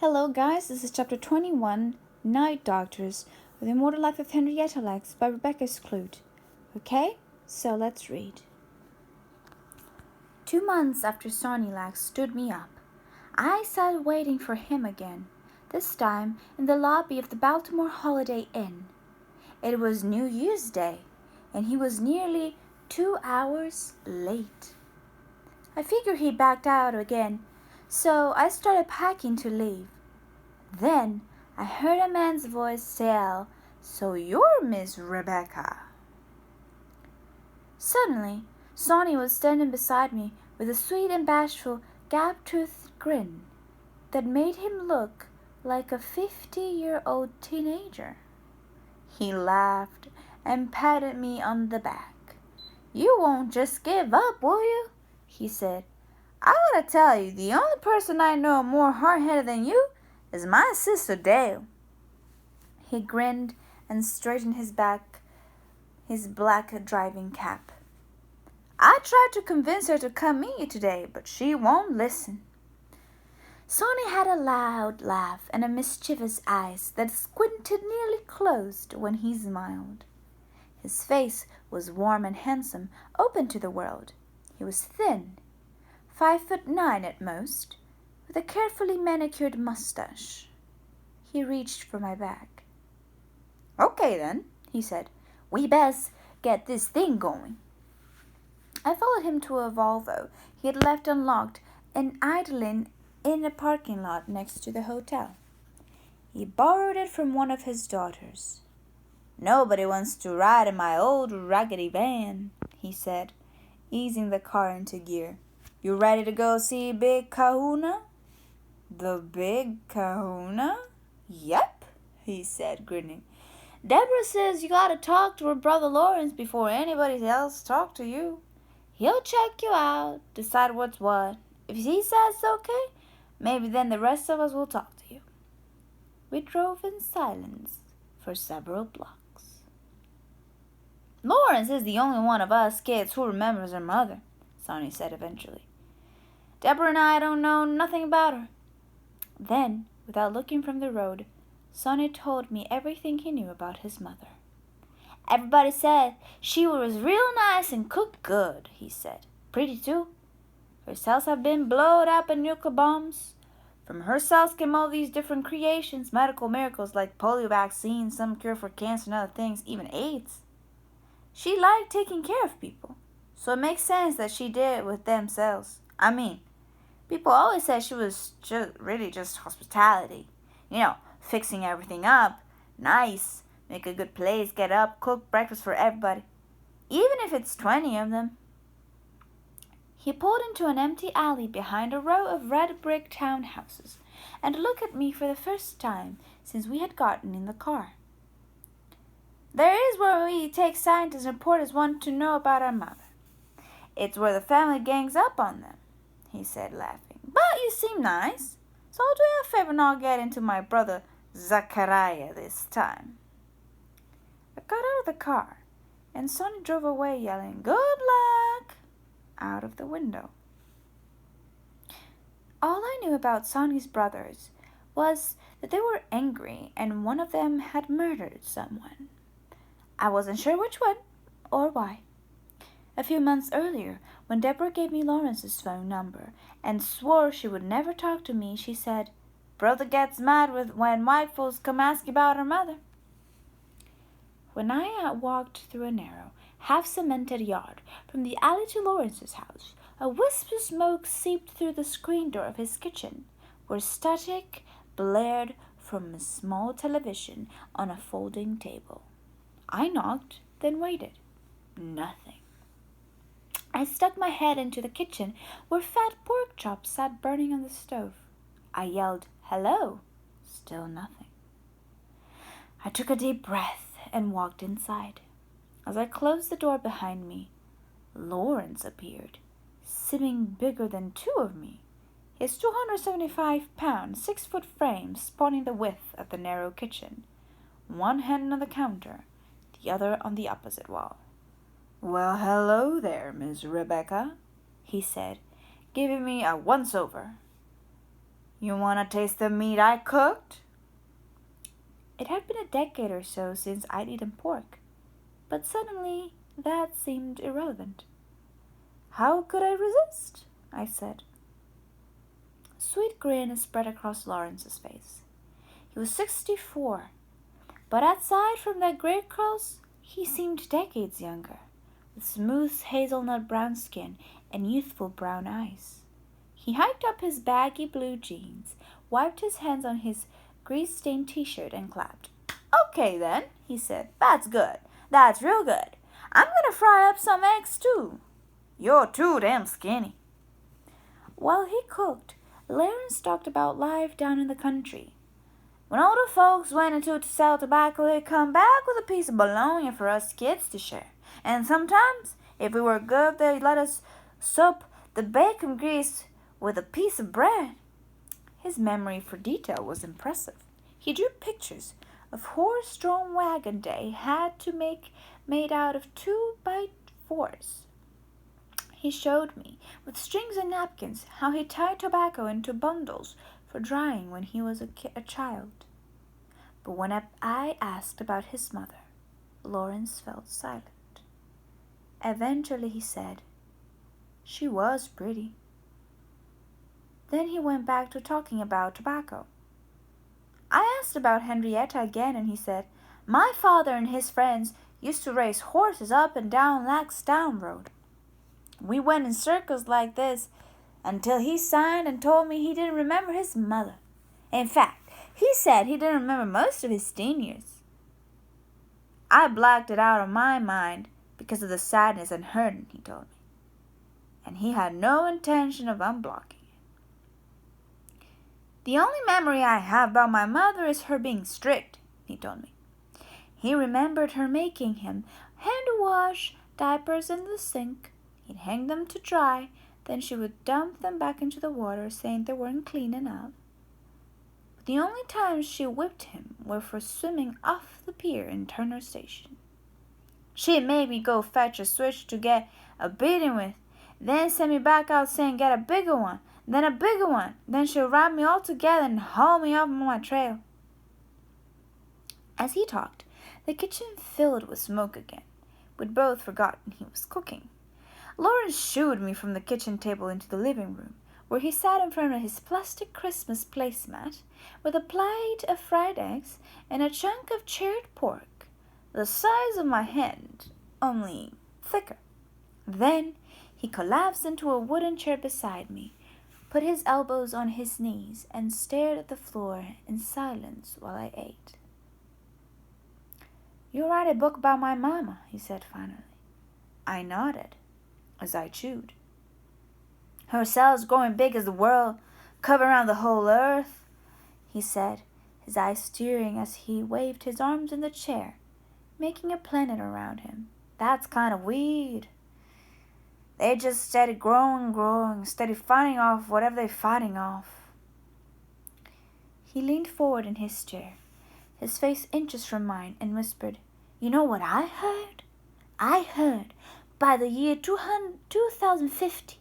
Hello guys, this is chapter 21, Night Doctors, with Immortal Life of Henrietta by Rebecca Skloot. Okay, so let's read. 2 months after Sonilax stood me up, I sat waiting for him again, this time in the lobby of the Baltimore Holiday Inn. It was New Year's Day, and he was nearly 2 hours late. I figured he backed out again, so I started packing to leave. Then I heard a man's voice yell, "So you're Miss Rebecca." Suddenly, Sonny was standing beside me with a sweet and bashful, gap-toothed grin that made him look like a 50-year-old teenager. He laughed and patted me on the back. "You won't just give up, will you?" he said. "I gotta tell you, the only person I know more hard-headed than you is my sister Dale." He grinned and straightened his black driving cap. "I tried to convince her to come meet you today, but she won't listen." Sonny had a loud laugh and a mischievous eyes that squinted nearly closed when he smiled. His face was warm and handsome, open to the world. He was thin, 5'9" at most, with a carefully manicured mustache. He reached for my bag. "Okay then," he said. "We best get this thing going." I followed him to a Volvo he had left unlocked and idling in a parking lot next to the hotel. He borrowed it from one of his daughters. "Nobody wants to ride in my old raggedy van," he said, easing the car into gear. "You ready to go see Big Kahuna?" "The Big Kahuna?" "Yep," he said, grinning. "Deborah says you gotta talk to her brother Lawrence before anybody else talk to you. He'll check you out, decide what's what. If he says okay, maybe then the rest of us will talk to you." We drove in silence for several blocks. "Lawrence is the only one of us kids who remembers her mother," Sonny said eventually. "Deborah and I don't know nothing about her." Then, without looking from the road, Sonny told me everything he knew about his mother. "Everybody said she was real nice and cooked good," he said. "Pretty too. Her cells have been blowed up in nuclear bombs. From her cells came all these different creations, medical miracles like polio vaccines, some cure for cancer and other things, even AIDS. She liked taking care of people, so it makes sense that she did with them cells. I mean, people always said she was just hospitality. Fixing everything up, nice, make a good place, get up, cook breakfast for everybody, even if it's 20 of them." He pulled into an empty alley behind a row of red brick townhouses and looked at me for the first time since we had gotten in the car. "There is where we take scientists and reporters want to know about our mother. It's where the family gangs up on them," he said, laughing. "But you seem nice, so I'll do you a favor and I'll get into my brother Zachariah this time." I got out of the car, and Sonny drove away yelling, "Good luck," out of the window. All I knew about Sonny's brothers was that they were angry and one of them had murdered someone. I wasn't sure which one or why. A few months earlier, when Deborah gave me Lawrence's phone number and swore she would never talk to me, she said, "Brother gets mad when white folks come ask about her mother." When I walked through a narrow, half-cemented yard from the alley to Lawrence's house, a wisp of smoke seeped through the screen door of his kitchen, where static blared from a small television on a folding table. I knocked, then waited. Nothing. I stuck my head into the kitchen, where fat pork chops sat burning on the stove. I yelled, "Hello." Still nothing. I took a deep breath and walked inside. As I closed the door behind me, Lawrence appeared, seeming bigger than 2 of me. His 275-pound, 6-foot frame spanning the width of the narrow kitchen, one hand on the counter, the other on the opposite wall. "Well, hello there, Miss Rebecca," he said, giving me a once-over. You want to taste the meat I cooked? It had been a decade or so since I'd eaten pork, but suddenly that seemed irrelevant. How could I resist? I said. A sweet grin spread across Lawrence's face. He was 64, but aside from that gray curls, he seemed decades younger, with smooth hazelnut brown skin and youthful brown eyes. He hiked up his baggy blue jeans, wiped his hands on his grease-stained t-shirt, and clapped. Okay then, he said. That's good. That's real good. I'm going to fry up some eggs too. You're too damn skinny. While he cooked, Lawrence talked about life down in the country. When older folks went into to sell tobacco, they'd come back with a piece of bologna for us kids to share. And sometimes, if we were good, they'd let us soak the bacon grease with a piece of bread. His memory for detail was impressive. He drew pictures of horse-drawn wagon they had to make made out of 2x4s. He showed me, with strings and napkins, how he tied tobacco into bundles for drying when he was a child. But when I asked about his mother, Lawrence felt silent. Eventually he said, "She was pretty." Then he went back to talking about tobacco. I asked about Henrietta again, and he said, "My father and his friends used to race horses up and down Laxdown Road. We went in circles like this until he signed and told me he didn't remember his mother. In fact, he said he didn't remember most of his teen years. I blacked it out of my mind because of the sadness and hurting, he told me. And he had no intention of unblocking it. The only memory I have about my mother is her being strict, he told me. He remembered her making him hand wash diapers in the sink. He'd hang them to dry, then she would dump them back into the water, saying they weren't clean enough. But the only times she whipped him were for swimming off the pier in Turner Station. She'd make me go fetch a switch to get a beating with, then send me back out saying get a bigger one, then a bigger one. Then she'd wrap me all together and haul me off on my trail. As he talked, the kitchen filled with smoke again. We'd both forgotten he was cooking. Lawrence shooed me from the kitchen table into the living room, where he sat in front of his plastic Christmas placemat with a plate of fried eggs and a chunk of charred pork, the size of my hand, only thicker. Then he collapsed into a wooden chair beside me, put his elbows on his knees, and stared at the floor in silence while I ate. "You write a book about my mama," he said finally. I nodded as I chewed. "Her cells growing big as the world, cover around the whole earth," he said, his eyes steering as he waved his arms in the chair, making a planet around him. "That's kind of weird. They just steady growing, steady fighting off whatever they're fighting off." He leaned forward in his chair, his face inches from mine, and whispered, "You know what I heard? I heard by the year 2050,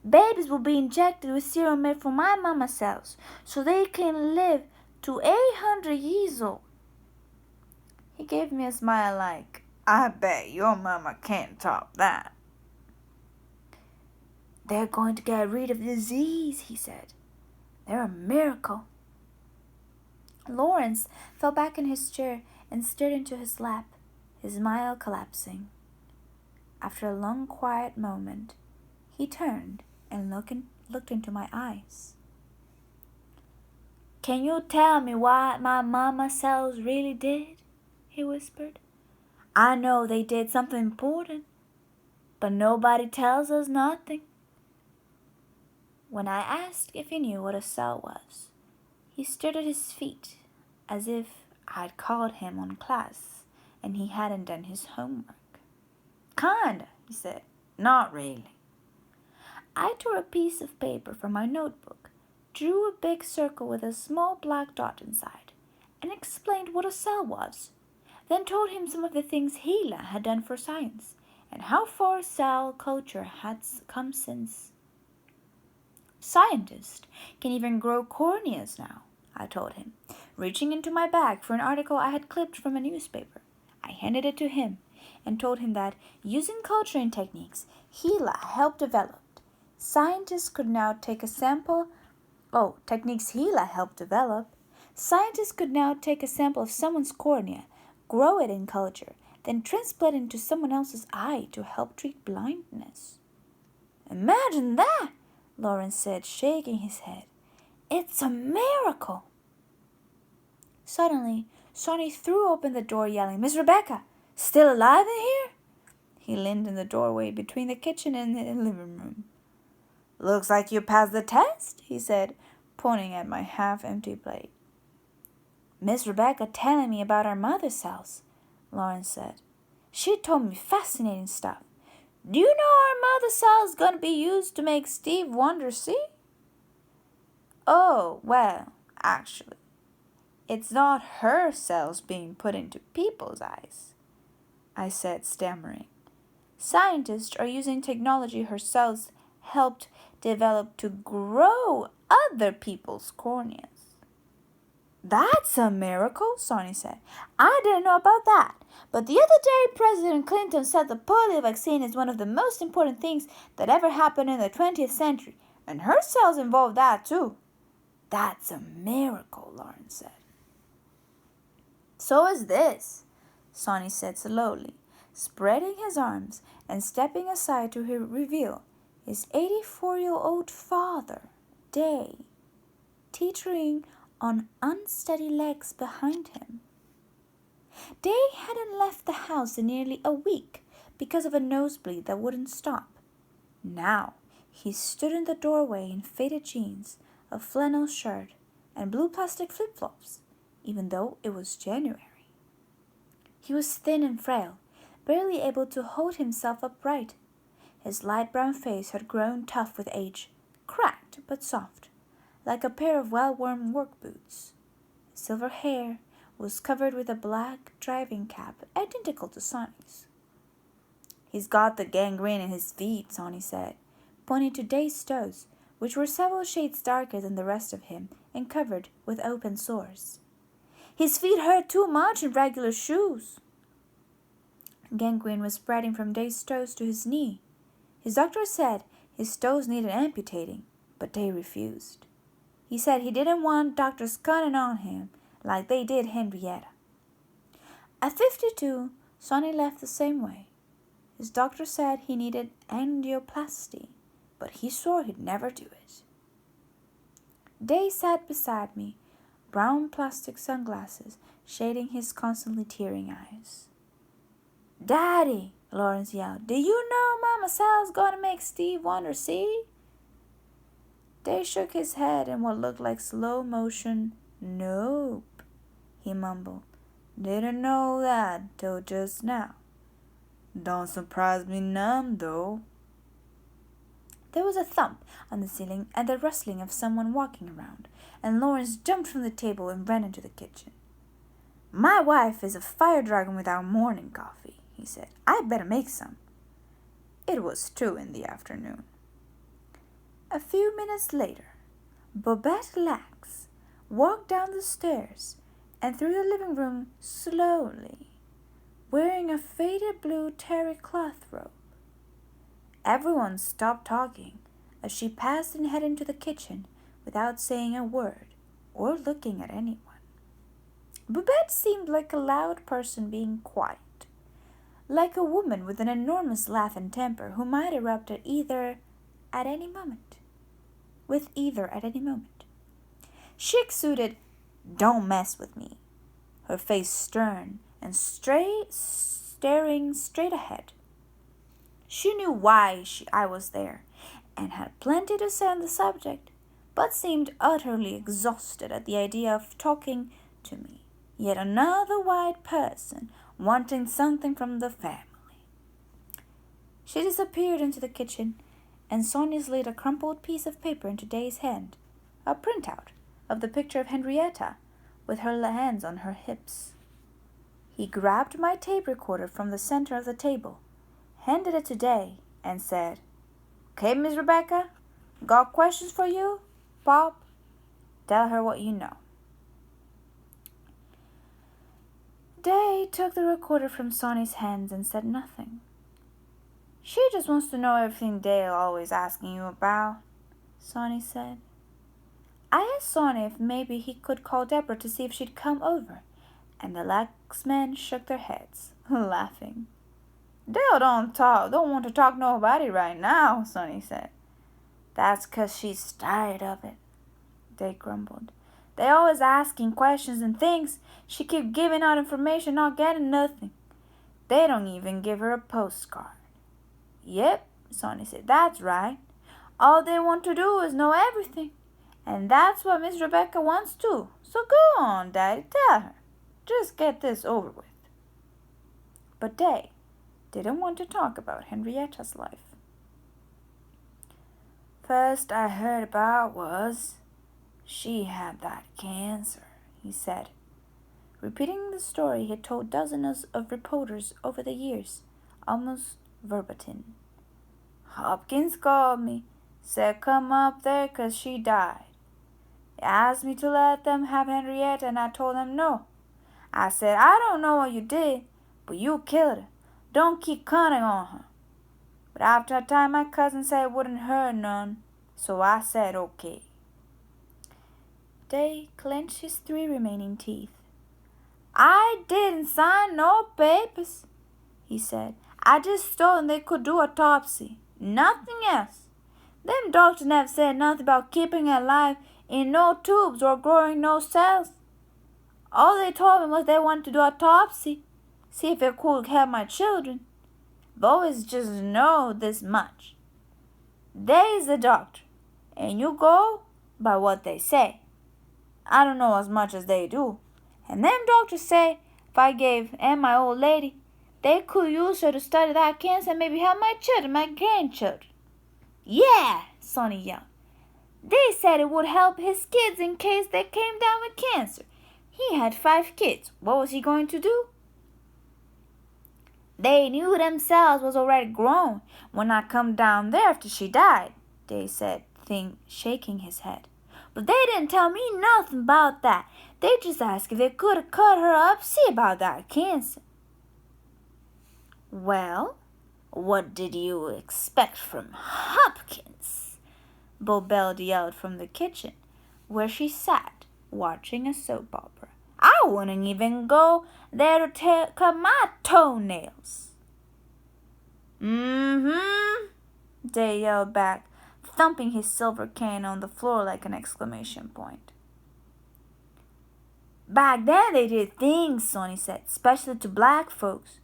babies will be injected with serum made from my mama cells so they can live to 800 years old." He gave me a smile like, "I bet your mama can't top that." "They're going to get rid of disease," he said. "They're a miracle." Lawrence fell back in his chair and stared into his lap, his smile collapsing. After a long, quiet moment, he turned and looked into my eyes. "Can you tell me what my mama cells really did?" he whispered. "I know they did something important, but nobody tells us nothing." When I asked if he knew what a cell was, he stared at his feet as if I'd called him on class and he hadn't done his homework. "Kinda," he said. "Not really." I tore a piece of paper from my notebook, drew a big circle with a small black dot inside, and explained what a cell was, then told him some of the things Hela had done for science and how far cell culture had come since. Scientists can even grow corneas now, I told him, reaching into my bag for an article I had clipped from a newspaper. I handed it to him and told him that, using culturing techniques Gila helped develop, scientists could now take a sample of someone's cornea, grow it in culture, then transplant it into someone else's eye to help treat blindness. Imagine that, Lawrence said, shaking his head. It's a miracle. Suddenly, Sonny threw open the door, yelling, Miss Rebecca, still alive in here? He leaned in the doorway between the kitchen and the living room. Looks like you passed the test, he said, pointing at my half-empty plate. Miss Rebecca telling me about our mother cells, Lawrence said. She told me fascinating stuff. Do you know our mother cell's gonna be used to make Steve Wonder see? Oh, well, actually, it's not her cells being put into people's eyes, I said, stammering. Scientists are using technology her cells helped develop to grow other people's corneas. That's a miracle, Sonny said. I didn't know about that. But the other day, President Clinton said the polio vaccine is one of the most important things that ever happened in the 20th century, and her cells involve that too. That's a miracle, Lawrence said. So is this, Sonny said slowly, spreading his arms and stepping aside to reveal his 84-year-old father, Day, teetering on unsteady legs behind him. Day hadn't left the house in nearly a week because of a nosebleed that wouldn't stop. Now he stood in the doorway in faded jeans, a flannel shirt, and blue plastic flip-flops, even though it was January. He was thin and frail, barely able to hold himself upright. His light brown face had grown tough with age, cracked but soft, like a pair of well-worn work boots. His silver hair was covered with a black driving cap identical to Sonny's. He's got the gangrene in his feet, Sonny said, pointing to Day's toes, which were several shades darker than the rest of him and covered with open sores. His feet hurt too much in regular shoes. Gangrene was spreading from Day's toes to his knee. His doctor said his toes needed amputating, but Day refused. He said he didn't want doctors cutting on him like they did Henrietta. At 52, Sonny left the same way. His doctor said he needed angioplasty, but he swore he'd never do it. Day sat beside me, brown plastic sunglasses shading his constantly tearing eyes. Daddy, Lawrence yelled, do you know Mama Sal's gonna make Steve Wonder see? Day shook his head in what looked like slow motion. Nope, he mumbled. Didn't know that till just now. Don't surprise me none, though. There was a thump on the ceiling and the rustling of someone walking around, and Lawrence jumped from the table and ran into the kitchen. My wife is a fire dragon without morning coffee, he said. I'd better make some. It was 2 in the afternoon. A few minutes later, Babette Lax walked down the stairs and through the living room slowly, wearing a faded blue terry cloth robe. Everyone stopped talking as she passed and headed into the kitchen without saying a word or looking at anyone. Babette seemed like a loud person being quiet, like a woman with an enormous laugh and temper who might erupt at either at any moment. She exuded, "Don't mess with me," her face stern and staring straight ahead. She knew why I was there and had plenty to say on the subject, but seemed utterly exhausted at the idea of talking to me, yet another white person wanting something from the family. She disappeared into the kitchen, and Sonia slid a crumpled piece of paper into Day's hand, a printout of the picture of Henrietta with her hands on her hips. He grabbed my tape recorder from the center of the table, handed it to Day, and said, "Okay, Miss Rebecca, Got questions for you, Pop? Tell her what you know. Day took the recorder from Sonny's hands and said nothing. She just wants to know everything Dale always asking you about, Sonny said. I asked Sonny if maybe he could call Deborah to see if she'd come over, and the lax men shook their heads, laughing. Dale don't want to talk nobody right now, Sonny said. That's 'cause she's tired of it, they grumbled. They always asking questions and things. She keep giving out information, not getting nothing. They don't even give her a postcard. Yep, Sonny said, that's right. All they want to do is know everything. And that's what Miss Rebecca wants too. So go on, Daddy, tell her. Just get this over with. But they didn't want to talk about Henrietta's life. First I heard about was she had that cancer, he said, repeating the story he had told dozens of reporters over the years, almost verbatim. Hopkins called me, said come up there 'cause she died. They asked me to let them have Henrietta and I told them no. I said, I don't know what you did, but you killed her. Don't keep counting on her. But after a time my cousin said it wouldn't hurt none, so I said okay. Day clenched his 3 remaining teeth. I didn't sign no papers, he said. I just told them they could do autopsy. Nothing else. Them doctors never said nothing about keeping her alive in no tubes or growing no cells. All they told me was they wanted to do autopsy, see if it could help my children. Boys just know this much. They's the doctor, and you go by what they say. I don't know as much as they do. And them doctors say if I gave Em my old lady, they could use her to study that cancer and maybe help my children, my grandchildren. Yeah, Sonny yelled. They said it would help his kids in case they came down with cancer. He had 5 kids. What was he going to do? They knew themselves was already grown when I come down there after she died, Day said, shaking his head. But they didn't tell me nothing about that. They just asked if they could have cut her up, see about that cancer. Well, what did you expect from Hopkins? Bobelle yelled from the kitchen, where she sat, watching a soap opera. I wouldn't even go there to cut my toenails. Mm-hmm, Day yelled back, thumping his silver cane on the floor like an exclamation point. Back then they did things, Sonny said, especially to black folks.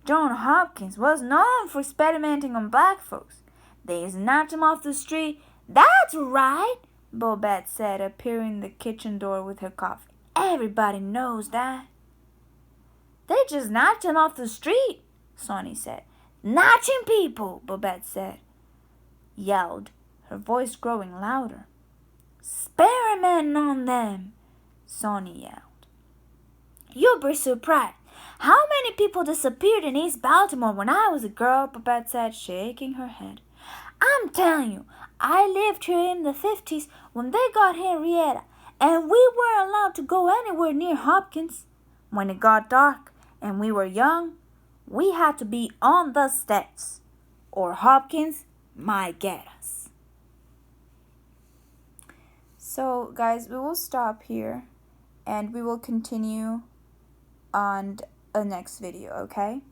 John Hopkins was known for experimenting on black folks. They snatched him off the street. That's right, Bobette said, appearing in the kitchen door with her coffee. Everybody knows that. They just snatched him off the street, Sonny said. Snatching people, Bobette said. Yelled, her voice growing louder. Experimenting on them, Sonny yelled. You'll be surprised. How many people disappeared in East Baltimore when I was a girl, Babette said, shaking her head. I'm telling you, I lived here in the 50s when they got Henrietta, and we weren't allowed to go anywhere near Hopkins. When it got dark and we were young, we had to be on the steps, or Hopkins might get us. So, guys, we will stop here, and we will continue on the next video, okay?